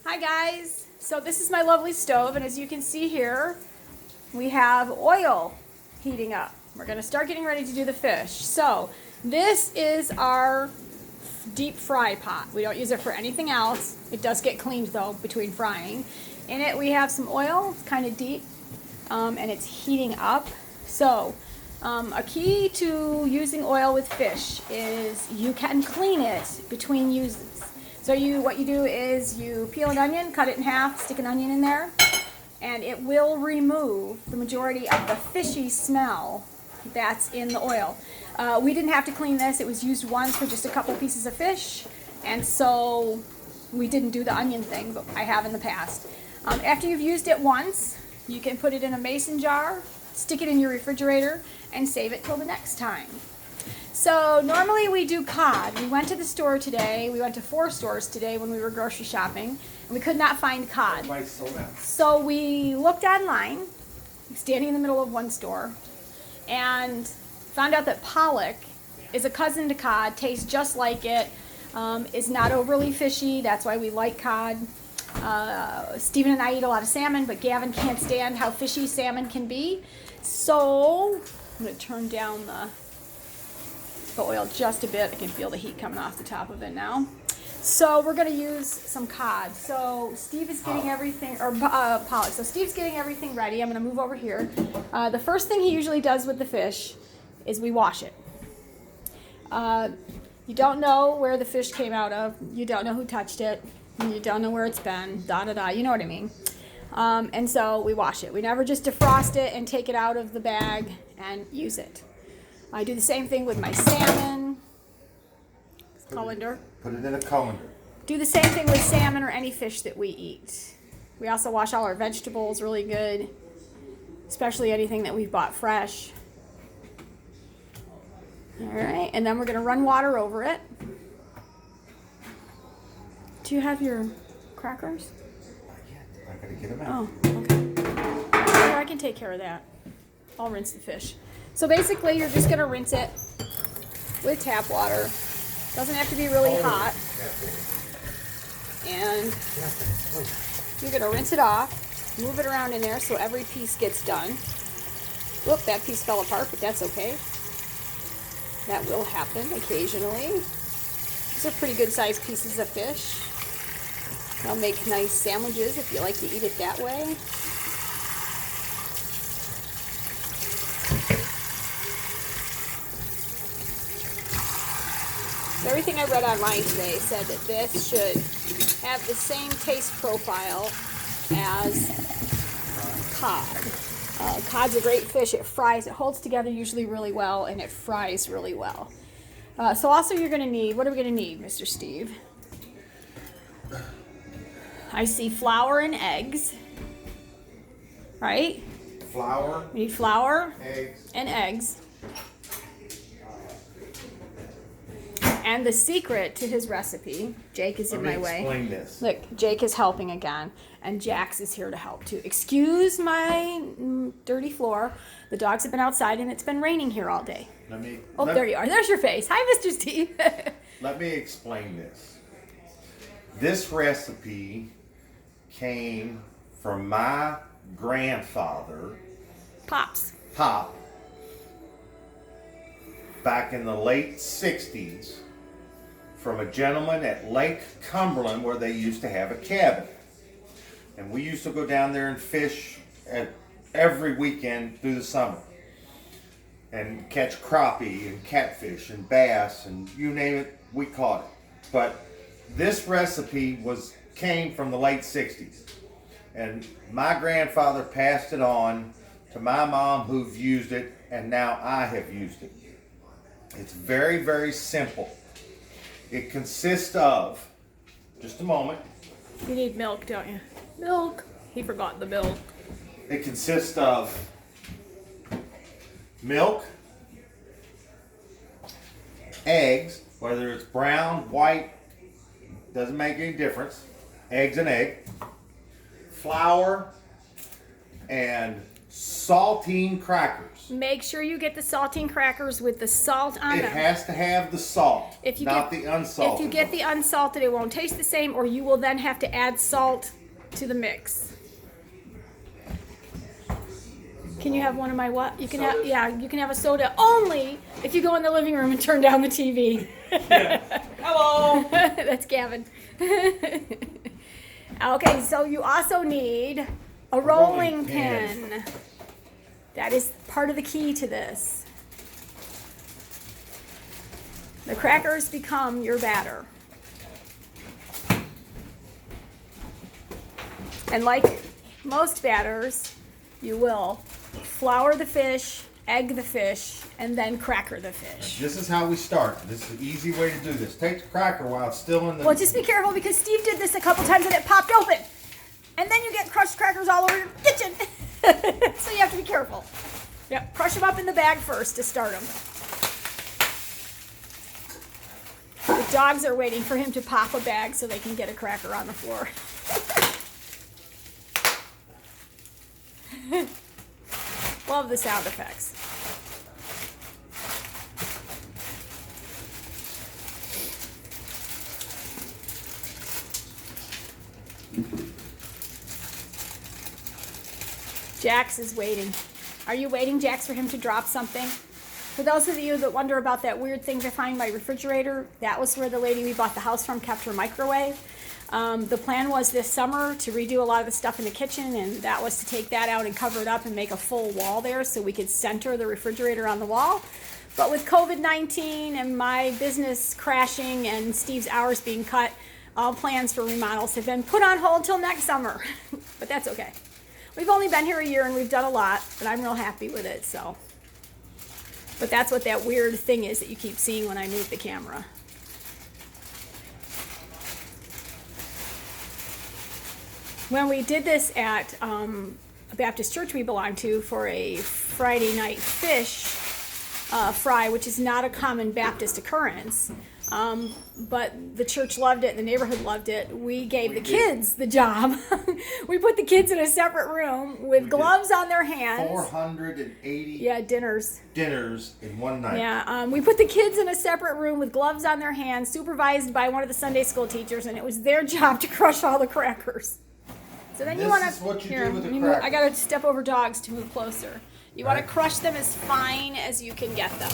Hi guys, so this is my lovely stove, and as you can see here, we have oil heating up. We're going to start getting ready to do the fish. So this is our deep fry pot. We don't use it for anything else. It does get cleaned though between frying. In it we have some oil, it's kind of deep, and it's heating up. So a key to using oil with fish is you can clean it between uses. So what you do is you peel an onion, cut it in half, stick an onion in there, and it will remove the majority of the fishy smell that's in the oil. We didn't have to clean this. It was used once for just a couple pieces of fish, and so we didn't do the onion thing, but I have in the past. After you've used it once, you can put it in a mason jar, stick it in your refrigerator, and save it till the next time. So normally we do cod. We went to the store today. We went to 4 stores today when we were grocery shopping, and we could not find cod. So we looked online, standing in the middle of one store, and found out that pollock is a cousin to cod, tastes just like it, is not overly fishy. That's why we like cod. Stephen and I eat a lot of salmon, but Gavin can't stand how fishy salmon can be. So I'm going to turn down the oil just a bit. I can feel the heat coming off the top of it now. So we're going to use some cod. So Steve is getting everything, or pollock. So Steve's getting everything ready. I'm going to move over here. The first thing he usually does with the fish is we wash it. You don't know where the fish came out of. You don't know who touched it. You don't know where it's been. You know what I mean. And so we wash it. We never just defrost it and take it out of the bag and use it. I do the same thing with my salmon. Colander. Put it in a colander. Do the same thing with salmon or any fish that we eat. We also wash all our vegetables really good, especially anything that we've bought fresh. All right, and then we're going to run water over it. Do you have your crackers? Not yet. I gotta get them out. Oh, okay. Here, I can take care of that. I'll rinse the fish. So basically, you're just going to rinse it with tap water. Doesn't have to be really hot. And you're going to rinse it off, move it around in there so every piece gets done. Whoop, that piece fell apart, but that's okay. That will happen occasionally. These are pretty good sized pieces of fish. They'll make nice sandwiches if you like to eat it that way. Everything I read online today said that this should have the same taste profile as cod. Cod's a great fish. It fries, it holds together usually really well, and it fries really well. So also you're going to need, what are we going to need, Mr. Steve? I see flour and eggs, right? Flour. We need flour Eggs. and eggs. And the secret to his recipe, Jake is in my way. Explain this. Look, Jake is helping again, and Jax is here to help too. Excuse my dirty floor. The dogs have been outside, and it's been raining here all day. There you are. There's your face. Hi, Mr. Steve. Let me explain this. This recipe came from my grandfather, Pops. Pop, back in the late 60s, from a gentleman at Lake Cumberland where they used to have a cabin. And we used to go down there and fish every weekend through the summer and catch crappie and catfish and bass and you name it, we caught it. But this recipe came from the late 60s. And my grandfather passed it on to my mom, who've used it, and now I have used it. It's very, very simple. It consists of, just a moment. You need milk, don't you? Milk. He forgot the milk. It consists of milk, eggs, whether it's brown, white, doesn't make any difference. Eggs and egg, flour, and saltine crackers. Make sure you get the saltine crackers with the salt on It them. has to have the salt, If you not get, the unsalted. If you get the unsalted, it won't taste the same, or you will then have to add salt to the mix. Can you have one of my what? You can have, Sodas? yeah, you can have a soda only if you go in the living room and turn down the TV. Hello. That's Gavin. Okay, so you also need a rolling pin. That is part of the key to this. The crackers become your batter. And like most batters, you will flour the fish, egg the fish, and then cracker the fish. This is how we start. This is the easy way to do this. Take the cracker while it's still in the... Well, just be careful because Steve did this a couple times and it popped open. And then you get crushed crackers all over your kitchen. So you have to be careful. Yep, crush them up in the bag first to start them. The dogs are waiting for him to pop a bag so they can get a cracker on the floor. Love the sound effects. Jax is waiting. Are you waiting, Jax, for him to drop something? For those of you that wonder about that weird thing behind my refrigerator, that was where the lady we bought the house from kept her microwave. The plan was this summer to redo a lot of the stuff in the kitchen, and that was to take that out and cover it up and make a full wall there so we could center the refrigerator on the wall. But with COVID-19 and my business crashing and Steve's hours being cut, all plans for remodels have been put on hold till next summer. But that's okay. We've only been here a year and we've done a lot, but I'm real happy with it, so. But that's what that weird thing is that you keep seeing when I move the camera. When we did this at a Baptist church we belong to for a Friday night fish fry, which is not a common Baptist occurrence, but the church loved it and the neighborhood loved it, we gave the kids the job. We put the kids in a separate room with gloves on their hands. 480 Yeah, dinners. dinners in one night. Yeah, we put the kids in a separate room with gloves on their hands, supervised by one of the Sunday school teachers, and it was their job to crush all the crackers. So then you This want to. is what you do with the I crackers. got to step over dogs to move closer. You want to Right. crush them as fine as you can get them.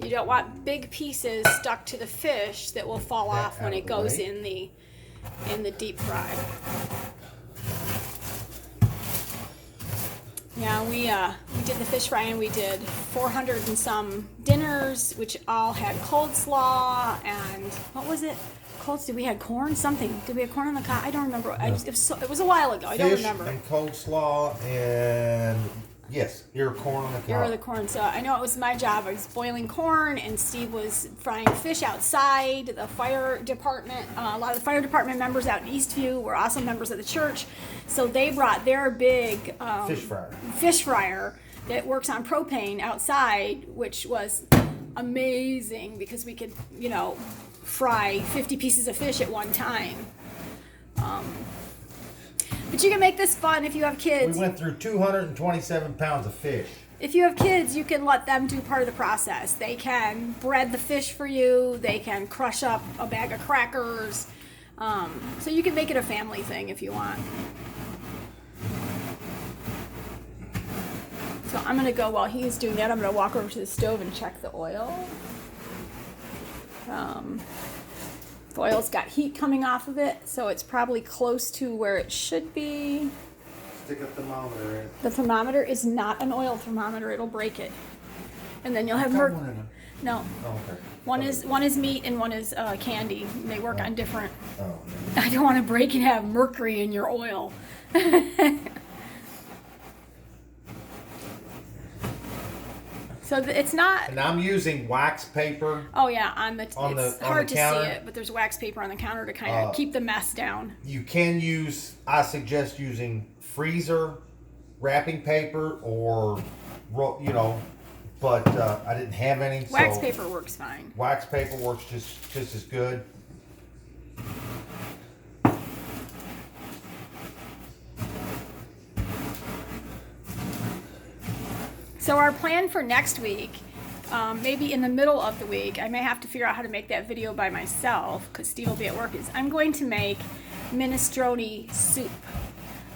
You don't want big pieces stuck to the fish that will fall That off when out it of the goes way. in the deep fry. Yeah, we did the fish fry and we did 400 and some dinners, which all had cold slaw and what was it? Did we had corn? Something. Did we have corn on the cob? I don't remember. It was a while ago. I don't Fish remember. and coleslaw and yes, ear corn on the Here are cob. the corn. So I know it was my job. I was boiling corn, and Steve was frying fish outside. The fire department, a lot of the fire department members out in Eastview were also members of the church, so they brought their big fish fryer that works on propane outside, which was amazing because we could, fry 50 pieces of fish at one time. But you can make this fun if you have kids. We went through 227 pounds of fish. If you have kids, you can let them do part of the process. They can bread the fish for you. They can crush up a bag of crackers. So you can make it a family thing if you want. So I'm gonna go, while he's doing that, I'm gonna walk over to the stove and check the oil. The oil's got heat coming off of it, so it's probably close to where it should be. Stick a thermometer in. The thermometer is not an oil thermometer; it'll break it, and then you'll have Got one in them. No, Oh, okay. one is meat and one is candy. They work on different. Oh, I don't want to break and have mercury in your oil. So it's not. and I'm using wax paper. Oh yeah, it's On the hard to see counter? it, but there's wax paper on the counter to kind of keep the mess down. You can use, I suggest using freezer wrapping paper or, but I didn't have any. Wax so paper works fine. Wax paper works just as good. So our plan for next week, maybe in the middle of the week, I may have to figure out how to make that video by myself because Steve will be at work, is I'm going to make minestrone soup.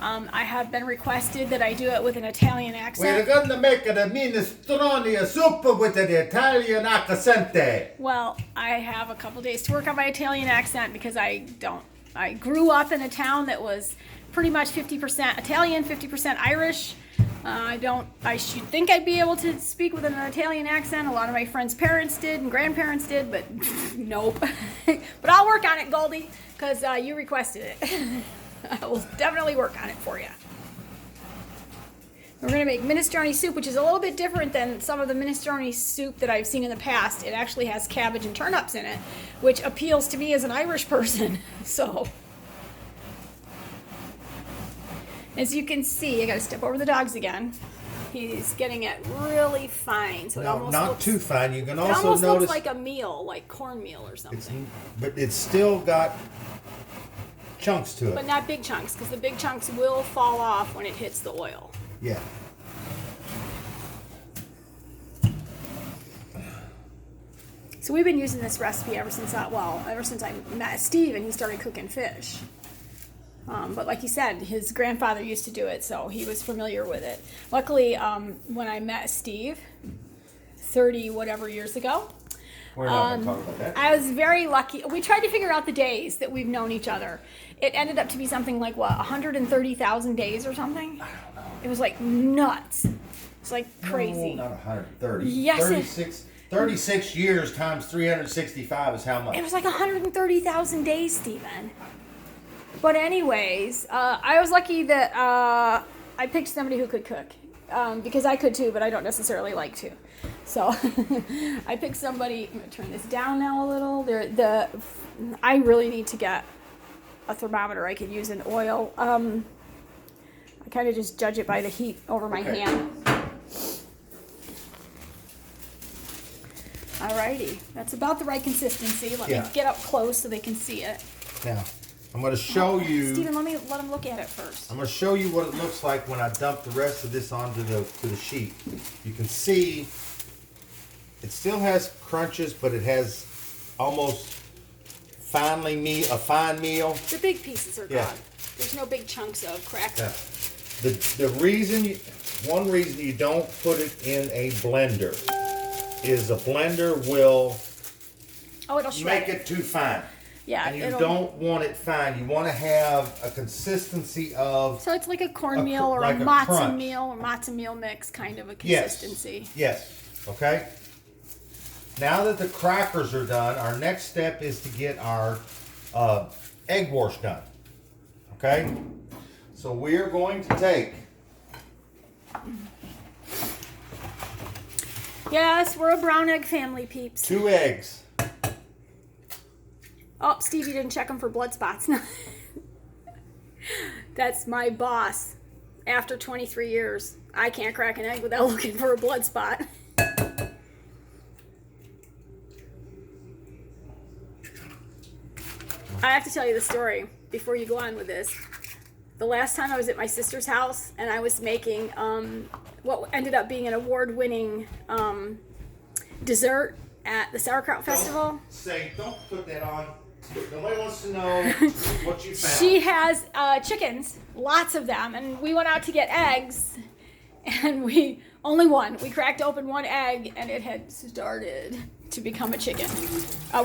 I have been requested that I do it with an Italian accent. We're gonna make a minestrone soup with an Italian accent. Well, I have a couple days to work on my Italian accent because I grew up in a town that was pretty much 50% Italian, 50% Irish. I should think I'd be able to speak with an Italian accent. A lot of my friends' parents did and grandparents did, but nope. But I'll work on it, Goldie, because you requested it. I will definitely work on it for you. We're going to make minestrone soup, which is a little bit different than some of the minestrone soup that I've seen in the past. It actually has cabbage and turnips in it, which appeals to me as an Irish person. So, as you can see, I got to step over the dogs again. He's getting it really fine, so it No, almost not looks, too fine. You can it also almost notice looks like a meal, like cornmeal or something. but it's still got chunks to it. But not big chunks, because the big chunks will fall off when it hits the oil. Yeah. So we've been using this recipe ever since I met Steve and he started cooking fish. But like he said, his grandfather used to do it, so he was familiar with it. Luckily, when I met Steve 30 whatever years ago, We're not going to talk about that. I was very lucky. We tried to figure out the days that we've known each other. It ended up to be something like, 130,000 days or something? I don't know. It was like nuts. It's like crazy. No, not 130. Yes, 36 years times 365 is how much? It was like 130,000 days, Stephen. But anyways, I was lucky that I picked somebody who could cook. Because I could too, but I don't necessarily like to. So I picked somebody. I'm going to turn this down now a little. I really need to get a thermometer I could use in oil. I kind of just judge it by the heat over my hand. Alrighty, that's about the right consistency. Let me get up close so they can see it. Now, I'm going to show you. Stephen, let them look at it first. I'm going to show you what it looks like when I dump the rest of this onto the sheet. You can see it still has crunches, but it has almost a fine meal. The big pieces are Yeah. gone. There's no big chunks of crack. Yeah. One reason you don't put it in a blender is a blender will It'll shred make it too fine. Yeah, And you don't want it fine. You want to have a consistency of. So it's like a cornmeal or like a a matzo crunch. meal or matzo meal mix kind of a Yes. consistency. Yes. Okay. Now that the crackers are done, our next step is to get our egg wash done. Okay. So we're going to take. Yes, we're a brown egg family, peeps. 2 eggs. Oh, Steve, you didn't check them for blood spots. That's my boss. After 23 years, I can't crack an egg without looking for a blood spot. I have to tell you the story before you go on with this. The last time I was at my sister's house and I was making what ended up being an award-winning dessert at the Sauerkraut Festival. Don't put that on. Nobody wants to know what you found. She has chickens, lots of them, and we went out to get eggs, and only one. We cracked open one egg, and it had started to become a chicken.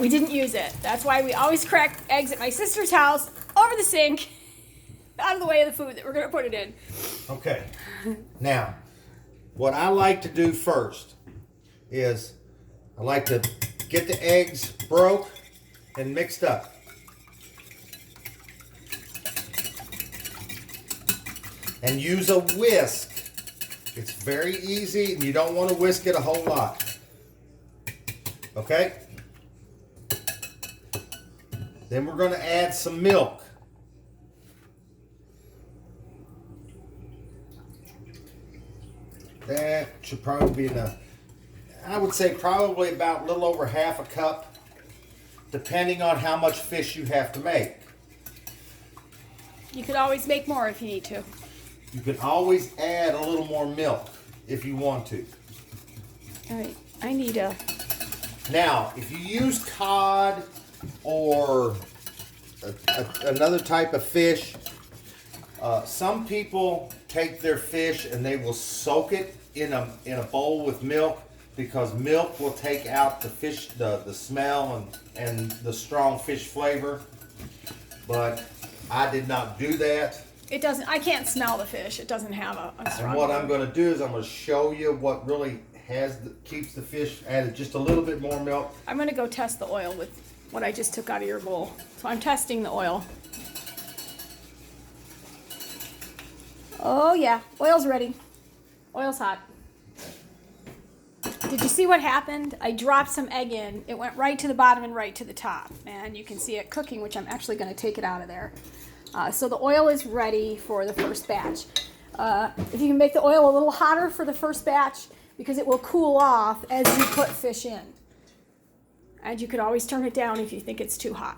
We didn't use it. That's why we always crack eggs at my sister's house, over the sink, out of the way of the food that we're going to put it in. Okay. Now, what I like to do first is I like to get the eggs broke and mixed up. And use a whisk. It's very easy and you don't want to whisk it a whole lot. Okay? Then we're going to add some milk. That should probably be enough. I would say probably about a little over half a cup, depending on how much fish you have to make. You could always make more if you need to. You can always add a little more milk. if you want to. All right, I need a. Now, if you use cod or another type of fish, some people take their fish and they will soak it in a bowl with milk, because milk will take out the fish, the smell and the strong fish flavor. But I did not do that. It doesn't. I can't smell the fish. It doesn't have a strong. And what odor. I'm going to do is I'm going to show you what really keeps the fish added just a little bit more milk. I'm gonna go test the oil with what I just took out of your bowl. So I'm testing the oil. Oh yeah, oil's ready. Oil's hot. Did you see what happened? I dropped some egg in. It went right to the bottom and right to the top. And you can see it cooking, which I'm actually gonna take it out of there. So the oil is ready for the first batch. If you can make the oil a little hotter for the first batch, because it will cool off as you put fish in. And you could always turn it down if you think it's too hot.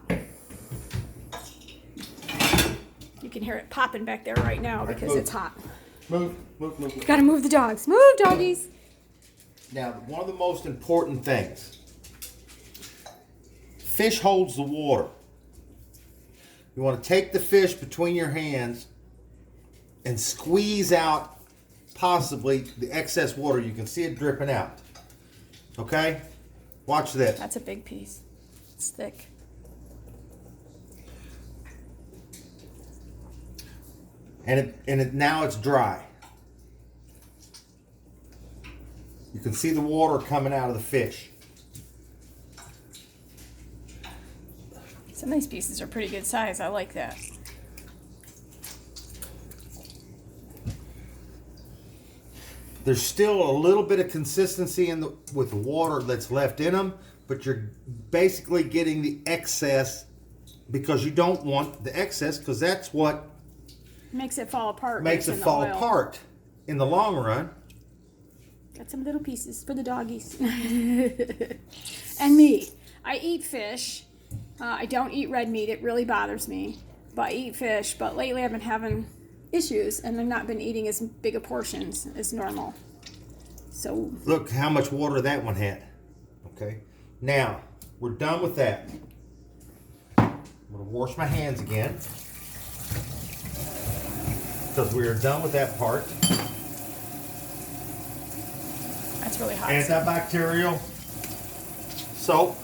You can hear it popping back there right now because it's hot. Move. Gotta move the dogs. Move, doggies. Now, one of the most important things, fish holds the water. You want to take the fish between your hands and squeeze out possibly the excess water. You can see it dripping out. Okay? Watch this. That's a big piece. It's thick. And now it's dry. You can see the water coming out of the fish. Some of these pieces are pretty good size. I like that. There's still a little bit of consistency with the water that's left in them, but you're basically getting the excess, because you don't want the excess, because that's what Makes it fall apart. makes it in the fall oil. apart in the long run. Got some little pieces for the doggies. And me. I eat fish. I don't eat red meat. It really bothers me. But I eat fish. But lately I've been having issues, and I've not been eating as big a portions as normal. So Look how much water that one had. Okay. Now, we're done with that. I'm going to wash my hands again, because we are done with that part. that's really hot. Antibacterial soap.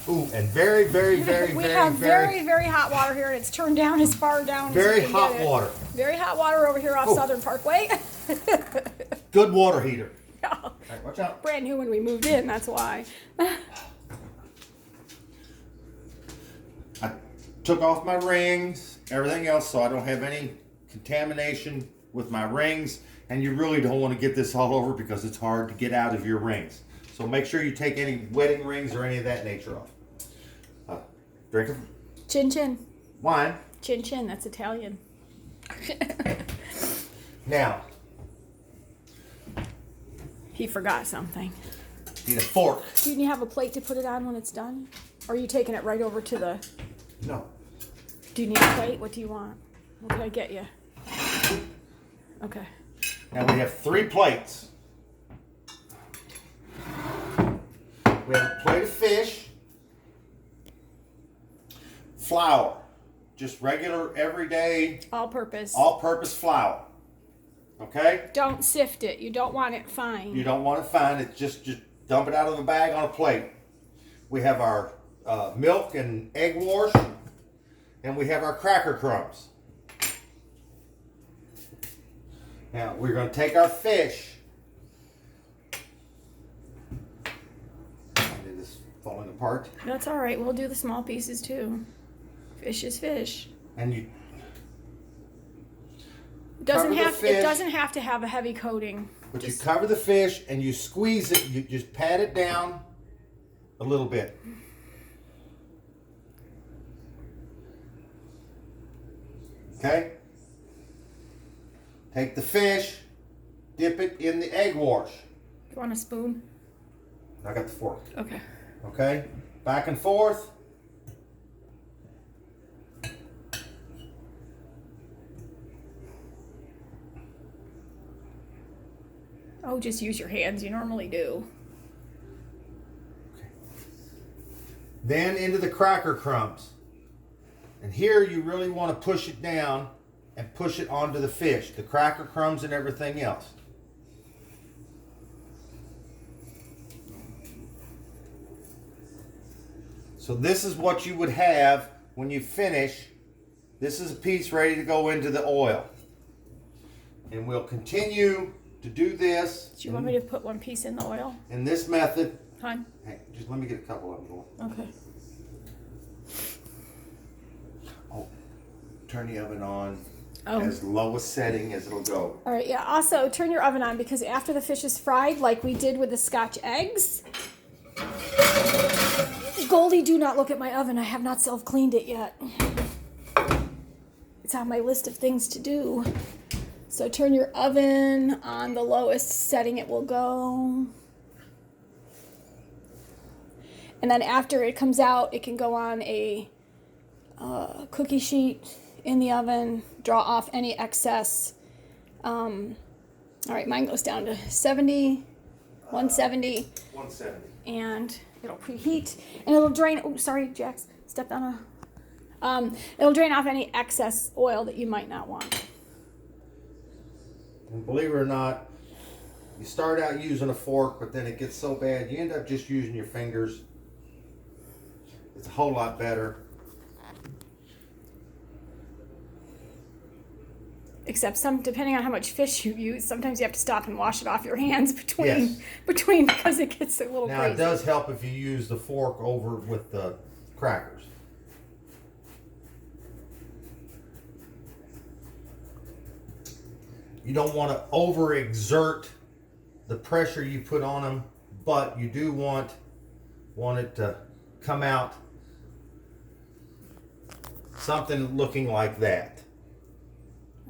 Ooh, and very, very, very, we very, have very, very hot water here, and it's turned down as far down very as you can hot get it. water. Very hot water over here off Oh. Southern Parkway. Good water heater. All right, watch out. Brand new when we moved in, that's why. I took off my rings, everything else, so I don't have any contamination with my rings. And you really don't want to get this all over, because it's hard to get out of your rings. So make sure you take any wedding rings or any of that nature off. Drink of Chin chin. wine. Chin chin, that's Italian. Now, He forgot something. need a fork. Do you have a plate to put it on when it's done? Or are you taking it right over to the... No. Do you need a plate? What do you want? What can I get you? Okay. Now we have 3 plates. We have a plate of fish, flour, just regular, everyday, All-purpose. all-purpose flour. Okay? Don't sift it. You don't want it fine. You don't want it fine. It's just dump it out of the bag on a plate. We have our milk and egg wash, and we have our cracker crumbs. Now we're going to take our fish. It is falling apart. That's all right. We'll do the small pieces too. Fish is fish. And you It doesn't Cover the have. fish. It doesn't have to have a heavy coating. But Just- you cover the fish and you squeeze it. You just pat it down a little bit. Okay? Take the fish, dip it in the egg wash. You want a spoon? I got the fork. Okay. Okay? Back and forth. go, just use your hands. You normally do. Then into the cracker crumbs. And here you really want to push it down and push it onto the fish, the cracker crumbs and everything else. So this is what you would have when you finish. This is a piece ready to go into the oil. And we'll continue to do this. Do you want me to put one piece in the oil? In this method. Hon? Hey, just let me get a couple of them going. Okay. Oh, turn the oven on Oh. as low a setting as it'll go. All right, yeah. Also, turn your oven on because after the fish is fried, like we did with the Scotch eggs. Goldie, do not look at my oven. I have not self-cleaned it yet. It's on my list of things to do. So turn your oven on the lowest setting it will go. And then after it comes out, it can go on a cookie sheet in the oven, draw off any excess. All right, mine goes down to 70, 170. 170. And it'll preheat and it'll drain. Oh, sorry, Jax, stepped on a. It'll drain off any excess oil that you might not want. And believe it or not, you start out using a fork, but then it gets so bad, you end up just using your fingers. It's a whole lot better. Except depending on how much fish you use, sometimes you have to stop and wash it off your hands between Yes. because it gets a little Now crazy. it does help if you use the fork over with the crackers. You don't want to overexert the pressure you put on them, but you do want it to come out something looking like that.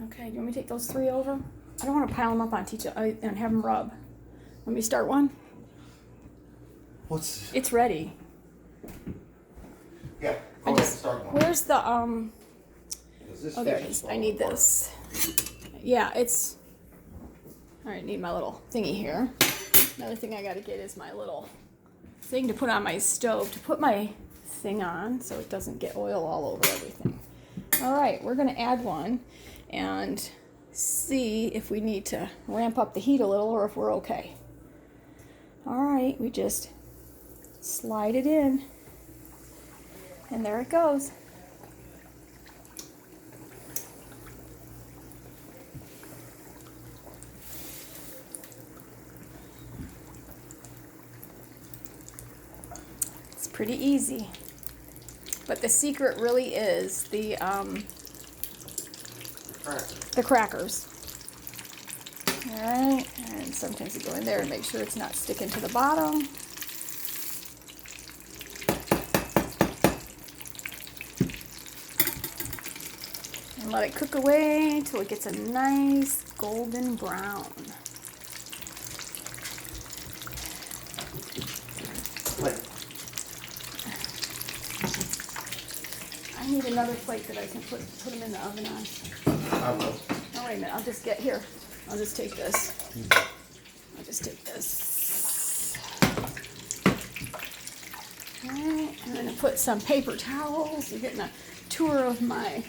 Okay, do you want me to take those 3 over? I don't want to pile them up on each other and have them rub. Let me start one. What's It's ready. yeah? Go ahead and start one. Where's the 'Cause this Oh, there fish it is. I falling need apart. this. Yeah, it's. All right, need my little thingy here. Another thing I got to get is my little thing to put on my stove to put my thing on so it doesn't get oil all over everything. All right, we're going to add one and see if we need to ramp up the heat a little or if we're okay. All right, we just slide it in and there it goes. Pretty easy, but the secret really is the crackers. All right, and sometimes you go in there and make sure it's not sticking to the bottom. And let it cook away until it gets a nice golden brown. I need another plate that I can put them in the oven on. I will. Oh, wait a minute. I'll just get here. I'll just take this. I'll just take this. All right. I'm going to put some paper towels. You're getting a tour of my,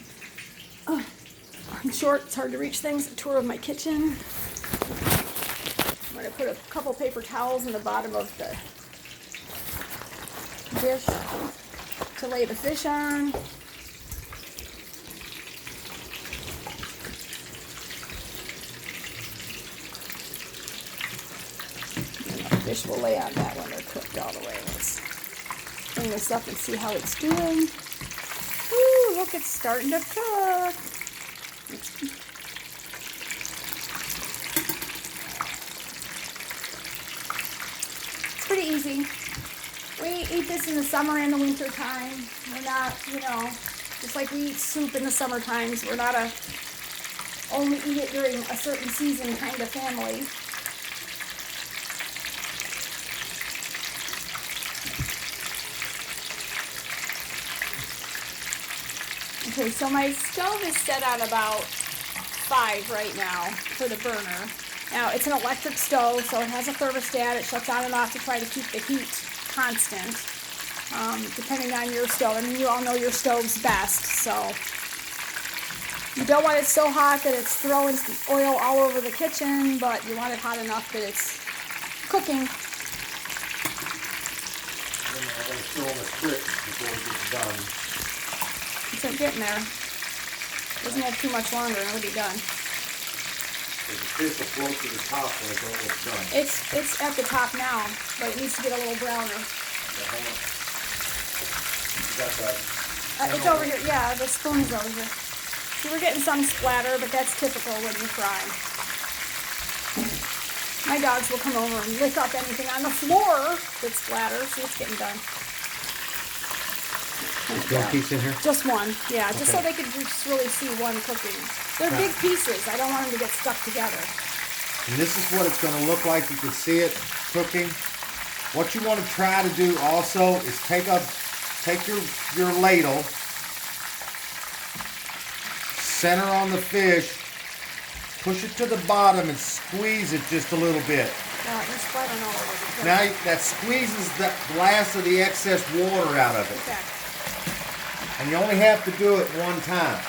I'm short. It's hard to reach things. A tour of my kitchen. I'm going to put a couple paper towels in the bottom of the dish to lay the fish on. Fish will lay on that when they're cooked all the way. Let's bring this up and see how it's doing. Ooh, look, it's starting to cook. It's pretty easy. We eat this in the summer and the winter time. We're not, just like we eat soup in the summer times. We're not a only eat it during a certain season kind of family. Okay, so my stove is set on about 5 right now for the burner. Now, it's an electric stove, so it has a thermostat. It shuts on and off to try to keep the heat constant, depending on your stove. I mean, you all know your stove's best, so you don't want it so hot that it's throwing oil all over the kitchen, but you want it hot enough that it's cooking. I'm going to throw in a trick before it gets done. It's getting there. Doesn't have too much longer and it'll be done. The fish will float to the top when it's almost done. It's at the top now, but it needs to get a little browner. Yeah, hold on. You got that? It's over here. Yeah, the spoon's over here. See, we're getting some splatter, but that's typical when you fry. My dogs will come over and lick up anything on the floor that splatters. See, it's getting done. One piece in here? Just one, yeah, just so Okay. they could just really see one cooking. They're big pieces. I don't want them to get stuck together. And this is what it's going to look like. You can see it cooking. What you want to try to do also is take your ladle, center on the fish, push it to the bottom and squeeze it just a little bit. Oh, they're splattering all over the place. Now that squeezes the last of the excess water out of it. Okay. And you only have to do it one time.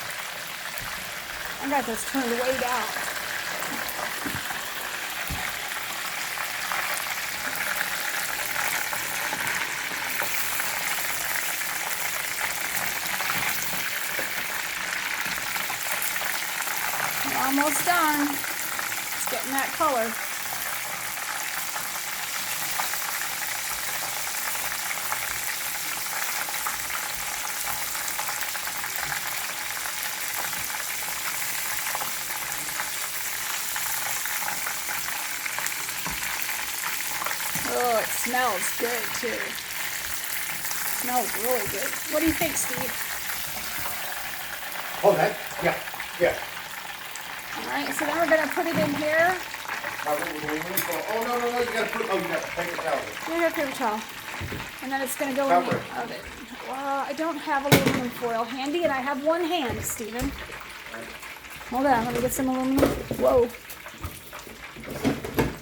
I got this turned way down. We're almost done. It's getting that color. Oh, it smells good too. Smells really good. What do you think, Steve? Oh, that? Yeah, yeah. All right, so then we're gonna put it in here. Oh, no, you gotta put, you got paper towel. We have paper towel. And then it's gonna go in Cover the it. oven. Well, I don't have aluminum foil handy, and I have one hand, Steven. Hold on, let me get some aluminum. Whoa.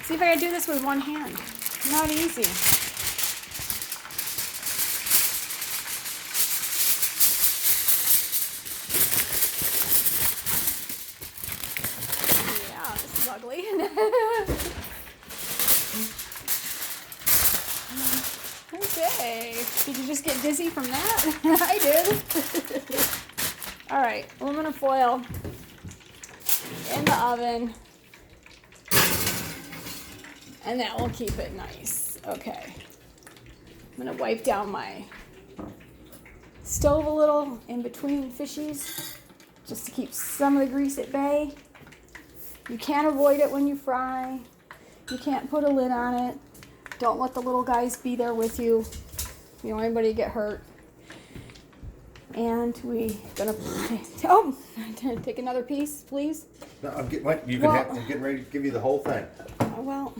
See if I can do this with one hand. Not easy. Yeah, this is ugly. Okay. Did you just get dizzy from that? I did. All right, aluminum foil in the oven. And that will keep it nice. Okay. I'm gonna wipe down my stove a little in between fishies just to keep some of the grease at bay. You can't avoid it when you fry. You can't put a lid on it. Don't let the little guys be there with you. You don't want anybody to get hurt. And we gonna take another piece, please. No, I'm getting ready to give you the whole thing. Well,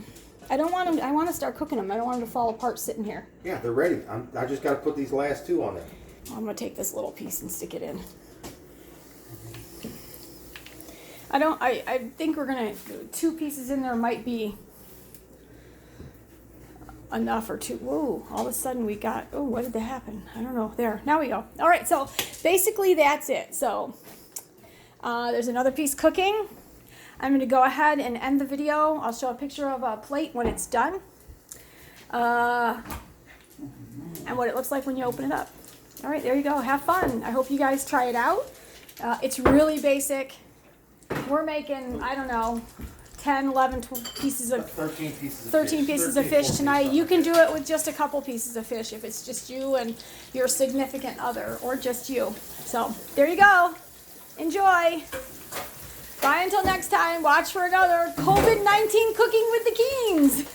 I don't want them. I want to start cooking them. I don't want them to fall apart sitting here. Yeah, they're ready. I just got to put these last two on there. I'm gonna take this little piece and stick it in. I think we're gonna 2 pieces in there might be enough, or 2. Whoa! All of a sudden we got. Oh, what did that happen? I don't know. There. Now we go. All right. So basically that's it. So there's another piece cooking. I'm going to go ahead and end the video. I'll show a picture of a plate when it's done. And what it looks like when you open it up. All right, there you go. Have fun. I hope you guys try it out. It's really basic. We're making, I don't know, 10, 11 pieces of 13 pieces of 13 fish. pieces of fish tonight. You can do it with just a couple pieces of fish if it's just you and your significant other, or just you. So there you go. Enjoy. Bye until next time. Watch for another COVID-19 Cooking with the Keens.